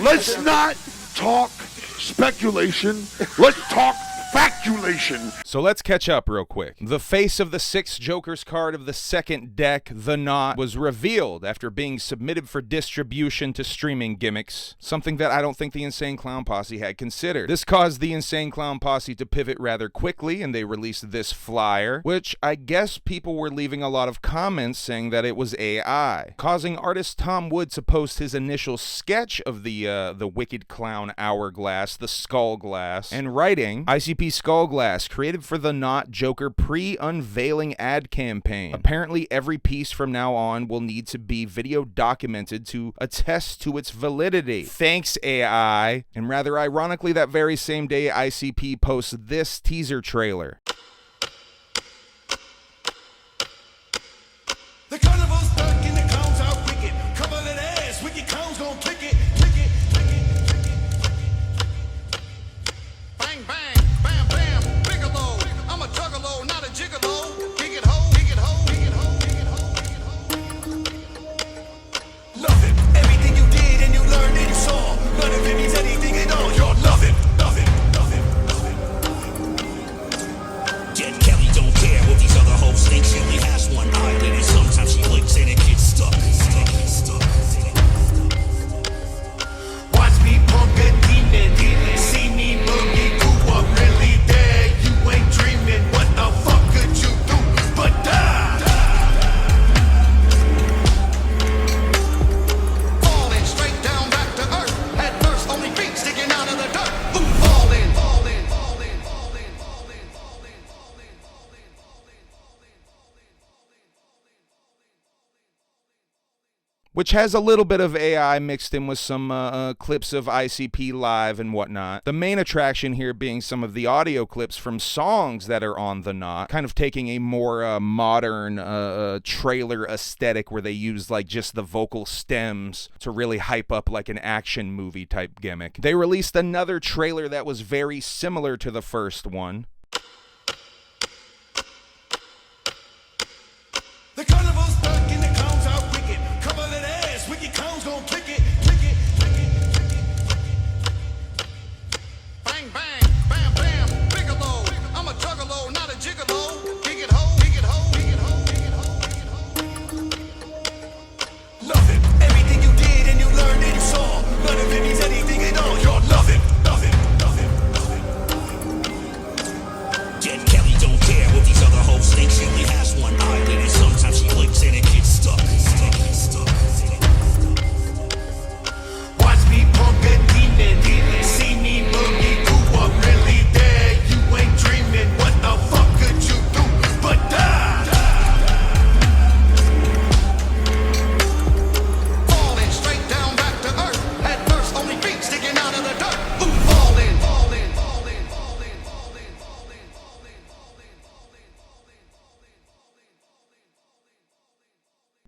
Let's not talk speculation. Let's talk factulation. So let's catch up real quick. The face of the 6 Jokers card of the second deck, the Naught, was revealed after being submitted for distribution to streaming gimmicks, something that I don't think the Insane Clown Posse had considered. This caused the Insane Clown Posse to pivot rather quickly, and they released this flyer, which I guess people were leaving a lot of comments saying that it was AI, causing artist Tom Wood to post his initial sketch of the Wicked Clown Hourglass, the Skull Glass, and writing, ICP Skull Glass, created for the Naught Joker pre-unveiling ad campaign. Apparently, every piece from now on will need to be video documented to attest to its validity. Thanks, AI. And rather ironically, that very same day, ICP posts this teaser trailer. The carnival's stuck and the clowns are wicked. Cover that ass, wicked clowns gon' click it, click it, click it, click it. Bang, bang. Bam, bam, Bigelow. I'm a juggalo, not a gigolo. Dig it ho, dig it ho, dig it ho, dig it ho, dig it ho. Love it. Everything you did and you learned and you saw. None of it means anything at all. You're loving, loving, loving, loving, loving. Jet Kelly don't care what these other hoes think. She only has one eyelid and sometimes she blinks and it gets stuck. Watch me punk a demon. See me boogie. Really there, you ain't dreaming. What the fuck could you do but die? Falling straight down back to earth. Head first, only feet sticking out of the dirt. Ooh, falling, falling, falling, falling, falling, falling, falling, falling, which has a little bit of AI mixed in with some clips of ICP live and whatnot. The main attraction here being some of the audio clips from songs that are on the Naught, kind of taking a more modern trailer aesthetic where they use like just the vocal stems to really hype up like an action movie type gimmick. They released another trailer that was very similar to the first one. The carnival's stuck and the clowns are wicked. Cover that ass, wicked clowns gon' click it, click it, click it, click it. Bang, bang, bam, bam, Bigelow. I'm a juggalo, not a gigolo. Dig it ho, dig it ho, dig it ho, dig it ho, dig it ho. Love it. Everything you did and you learned and you saw. None of it means anything at all. You're loving, loving, loving, loving, loving. Jet Kelly don't care what these other hoes think. She only has one eyelid and sometimes she blinks and it gets stuck. Watch me punk a demon. See me boogie. Ooh, I'm really there. You ain't dreaming. What the fuck could you do but die? Falling straight down back to earth. Head first, only feet sticking out of the dirt. Ooh, falling, falling, falling, falling, falling, falling, falling, falling, falling, falling, falling.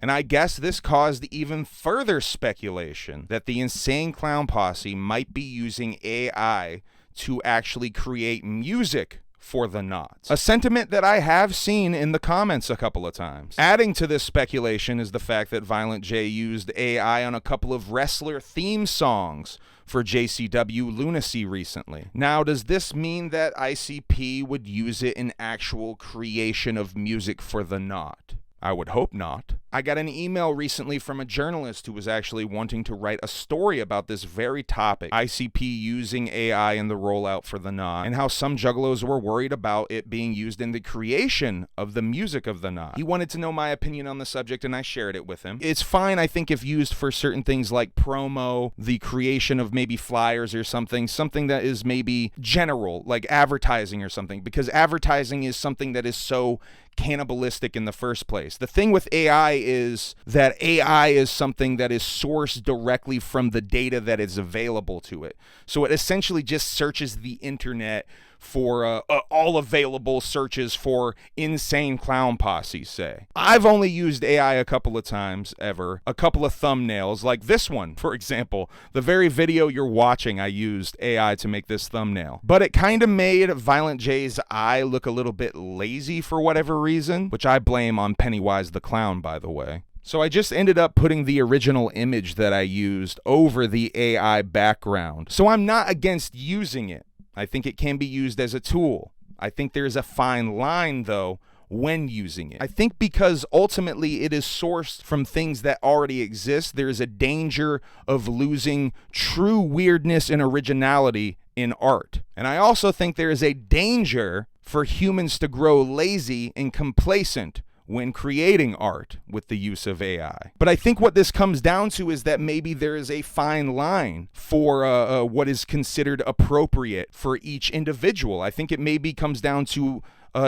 And I guess this caused even further speculation that the Insane Clown Posse might be using AI to actually create music for the Naught. A sentiment that I have seen in the comments a couple of times. Adding to this speculation is the fact that Violent J used AI on a couple of wrestler theme songs for JCW Lunacy recently. Now, does this mean that ICP would use it in actual creation of music for the Naught? I would hope not. I got an email recently from a journalist who was actually wanting to write a story about this very topic, ICP using AI in the rollout for the Naught, and how some juggalos were worried about it being used in the creation of the music of the Naught. He wanted to know my opinion on the subject, and I shared it with him. It's fine, I think, if used for certain things like promo, the creation of maybe flyers or something that is maybe general, like advertising or something, because advertising is something that is so cannibalistic in the first place. The thing with AI is that AI is something that is sourced directly from the data that is available to it. So it essentially just searches the internet for all available searches for Insane Clown Posse, say. I've only used AI a couple of times ever, a couple of thumbnails, like this one, for example. The very video you're watching, I used AI to make this thumbnail. But it kind of made Violent J's eye look a little bit lazy for whatever reason, which I blame on Pennywise the Clown, by the way. So I just ended up putting the original image that I used over the AI background. So I'm not against using it. I think it can be used as a tool. I think there's a fine line, though, when using it. I think because ultimately it is sourced from things that already exist, there is a danger of losing true weirdness and originality in art. And I also think there is a danger for humans to grow lazy and complacent when creating art with the use of AI. But I think what this comes down to is that maybe there is a fine line for what is considered appropriate for each individual. I think it maybe comes down to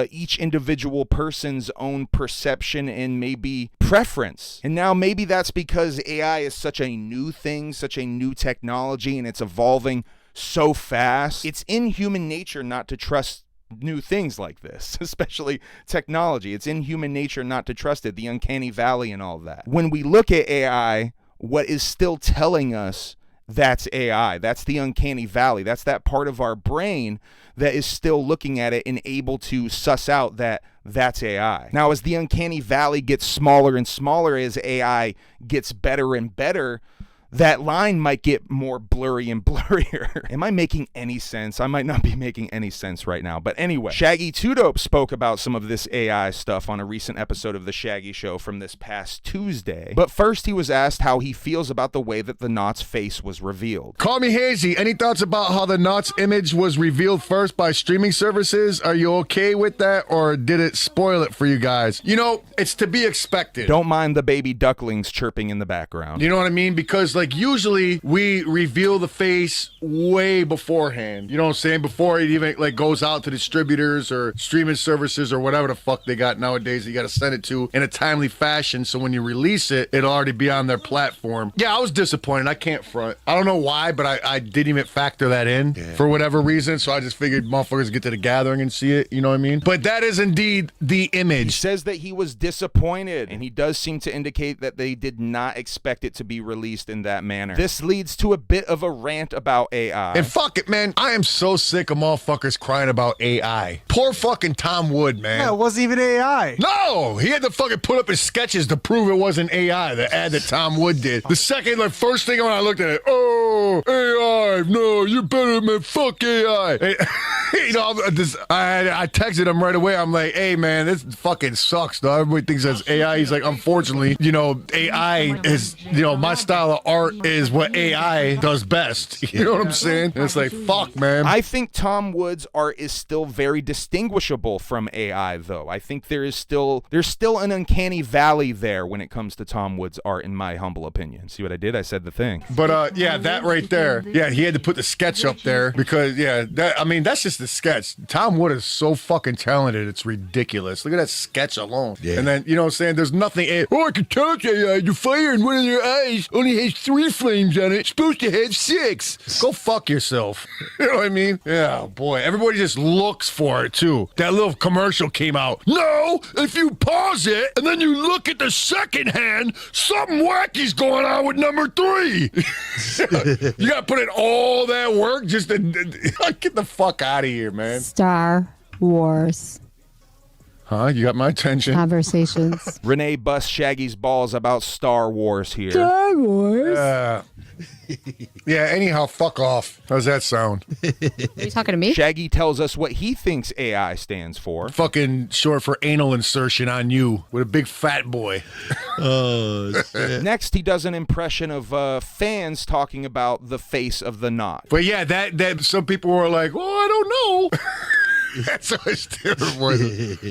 each individual person's own perception and maybe preference. And now maybe that's because AI is such a new thing, such a new technology, and it's evolving so fast. It's in human nature not to trust new things like this, especially technology. It's in human nature not to trust it, the uncanny valley and all that. When we look at AI, what is still telling us that's AI, that's the uncanny valley, that's that part of our brain that is still looking at it and able to suss out that that's AI. Now, as the uncanny valley gets smaller and smaller, as AI gets better and better, that line might get more blurry and blurrier. Am I making any sense? I might not be making any sense right now. But anyway, Shaggy 2 Dope spoke about some of this AI stuff on a recent episode of The Shaggy Show from this past Tuesday. But first, he was asked how he feels about the way that the Naught's face was revealed. Call me hazy. Any thoughts about how the Naught's image was revealed first by streaming services? Are you okay with that, or did it spoil it for you guys? You know, it's to be expected. Don't mind the baby ducklings chirping in the background. You know what I mean? Because, like, usually we reveal the face way beforehand. You know what I'm saying? Before it even, like, goes out to distributors or streaming services or whatever the fuck they got nowadays. You got to send it to in a timely fashion, so when you release it, it'll already be on their platform. Yeah, I was disappointed. I can't front. I don't know why, but I didn't even factor that in for whatever reason, so I just figured motherfuckers get to the gathering and see it. You know what I mean? But that is indeed the image. He says that he was disappointed, and he does seem to indicate that they did not expect it to be released in that manner. This leads to a bit of a rant about AI. And fuck it, man. I am so sick of motherfuckers crying about AI. Poor fucking Tom Wood, man. Yeah, it wasn't even AI. No! He had to fucking put up his sketches to prove it wasn't AI, the ad that Tom Wood did. The second, like, first thing when I looked at it, oh, AI, no, you're better than fuck AI. And, you know, I texted him right away. I'm like, hey, man, this fucking sucks, though. Everybody thinks that's AI. He's like, unfortunately, you know, AI is, you know, my style of art is what AI does best. You know what I'm saying? And it's like, fuck, man. I think Tom Wood's art is still very distinguishable from AI, though. I think there's still an uncanny valley there when it comes to Tom Wood's art, in my humble opinion. See what I did? I said the thing. But yeah, that right there. Yeah, he had to put the sketch up there because, yeah, I mean, that's just the sketch. Tom Wood is so fucking talented, it's ridiculous. Look at that sketch alone. Yeah. And then, you know what I'm saying? There's nothing. Oh, I can tell you, your fire in one of your eyes only has 3 flames on it. It's supposed to have 6. Go fuck yourself. You know what I mean? Yeah, boy. Everybody just looks for it, too. That little commercial came out. No, if you pause it and then you look at the second hand, something wacky's going on with number 3. You gotta put in all that work just to get the fuck out of here, man. Star Wars. Huh? You got my attention. Conversations. Renee busts Shaggy's balls about Star Wars here. Star Wars. Yeah, anyhow, fuck off. How's that sound? Are you talking to me? Shaggy tells us what he thinks AI stands for. Fucking short for anal insertion on you with a big fat boy. Oh, shit. Next, he does an impression of fans talking about the face of the Naught. But yeah, that some people were like, oh, I don't know. That's so terrible. I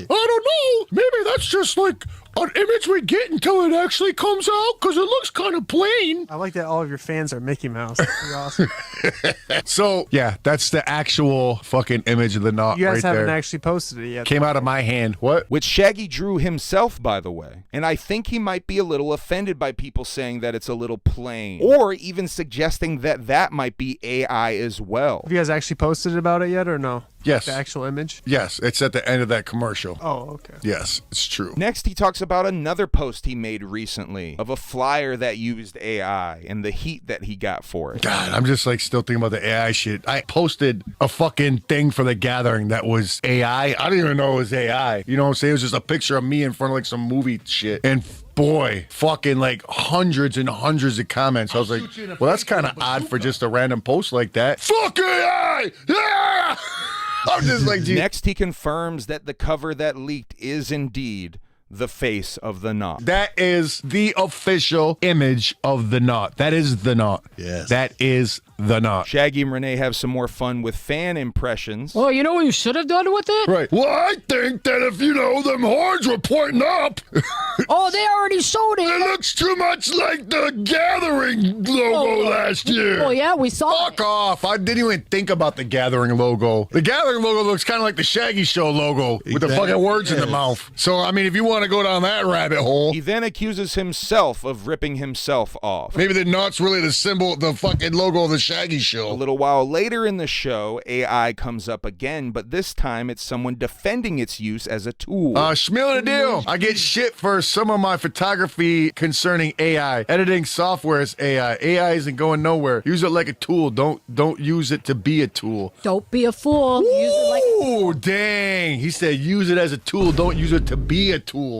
don't know. Maybe that's just like an image we get until it actually comes out because it looks kind of plain. I like that all of your fans are Mickey Mouse. That's pretty awesome. So, yeah, that's the actual fucking image of the Naught You right guys haven't there. actually posted it yet. Came out of my hand. What? Which Shaggy drew himself, by the way. And I think he might be a little offended by people saying that it's a little plain, or even suggesting that that might be AI as well. Have you guys actually posted about it yet or no? Yes. The actual image? Yes, it's at the end of that commercial. Oh, okay. Yes, it's true. Next, he talks about another post he made recently of a flyer that used AI and the heat that he got for it. God, I'm just like still thinking about the AI shit. I posted a fucking thing for the gathering that was AI. I didn't even know it was AI. You know what I'm saying? It was just a picture of me in front of like some movie shit. And boy, fucking like hundreds and hundreds of comments. I was like, well, that's kind of odd for just a random post like that. Fuck AI! Yeah! I'm just like, dude. Next, he confirms that the cover that leaked is indeed the face of the Naught. That is the official image of the Naught. That is the Naught. Yes. That is the Naught. Shaggy and Renee have some more fun with fan impressions. Oh, you know what you should have done with it? Right. Well, I think that if, them horns were pointing up, Oh, they already showed it it. looks too much like the Gathering logo last year. Oh, yeah, we saw Fuck off. I didn't even think about the Gathering logo. The Gathering logo looks kind of like the Shaggy Show logo with the fucking words in the mouth. So, I mean, if you want to go down that rabbit hole, He then accuses himself of ripping himself off. Maybe the Naught's really the symbol, the fucking logo of the Shaggy A Show. little while later in the show, AI comes up again, but this time it's someone defending its use as a tool. Schmiel the deal. I get shit for some of my photography concerning AI. Editing software is AI. AI isn't going nowhere. Use it like a tool. Don't use it to be a tool. Don't be a fool. Use it like Ooh, dang. He said use it as a tool. Don't use it to be a tool.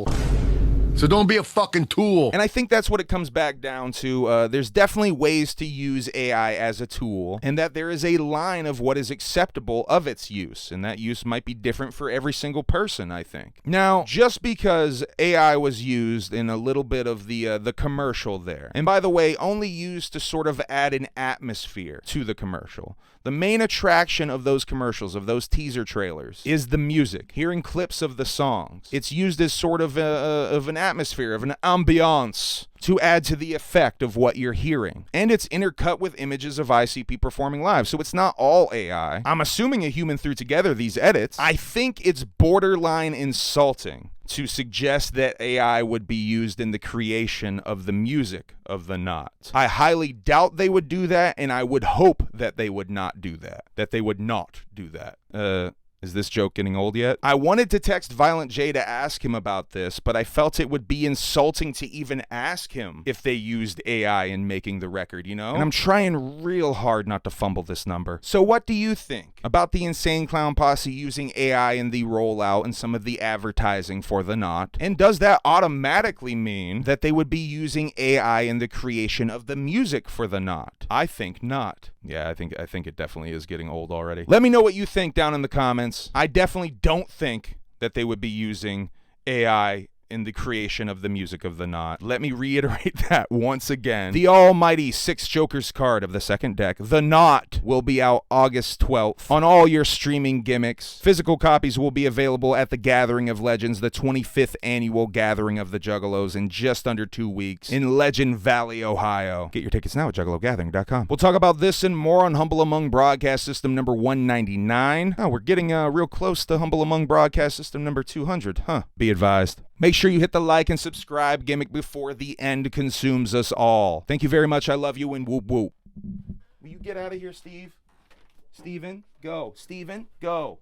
So don't be a fucking tool. And I think that's what it comes back down to. There's definitely ways to use AI as a tool, and that there is a line of what is acceptable of its use, and that use might be different for every single person, I think. Now, just because AI was used in a little bit of the commercial there, and by the way, only used to sort of add an atmosphere to the commercial. The main attraction of those commercials, of those teaser trailers, is the music, hearing clips of the songs. It's used as sort of an atmosphere, of an ambiance, to add to the effect of what you're hearing. And it's intercut with images of ICP performing live, so it's not all AI. I'm assuming a human threw together these edits. I think it's borderline insulting to suggest that AI would be used in the creation of the music of the Naught. I highly doubt they would do that, and I would hope that they would not do that. That they would not do that. Is this joke getting old yet? I wanted to text Violent J to ask him about this, but I felt it would be insulting to even ask him if they used AI in making the record, And I'm trying real hard not to fumble this number. So what do you think about the Insane Clown Posse using AI in the rollout and some of the advertising for the Naught? And does that automatically mean that they would be using AI in the creation of the music for the Naught? I think not. Yeah, I think it definitely is getting old already. Let me know what you think down in the comments. I definitely don't think that they would be using AI in the creation of the music of the Naught. Let me reiterate that once again. The almighty 6 Jokers card of the second deck, the Naught, will be out August 12th on all your streaming gimmicks. Physical copies will be available at the Gathering of Legends, the 25th annual Gathering of the Juggalos, in just under 2 weeks in Legend Valley, Ohio. Get your tickets now at juggalogathering.com. We'll talk about this and more on Humble Among Broadcast System number 199. Oh, we're getting real close to Humble Among Broadcast System number 200, huh? Be advised. Make sure you hit the like and subscribe gimmick before the end consumes us all. Thank you very much. I love you, and whoop whoop. Will you get out of here, Steve? Steven, go. Steven, go.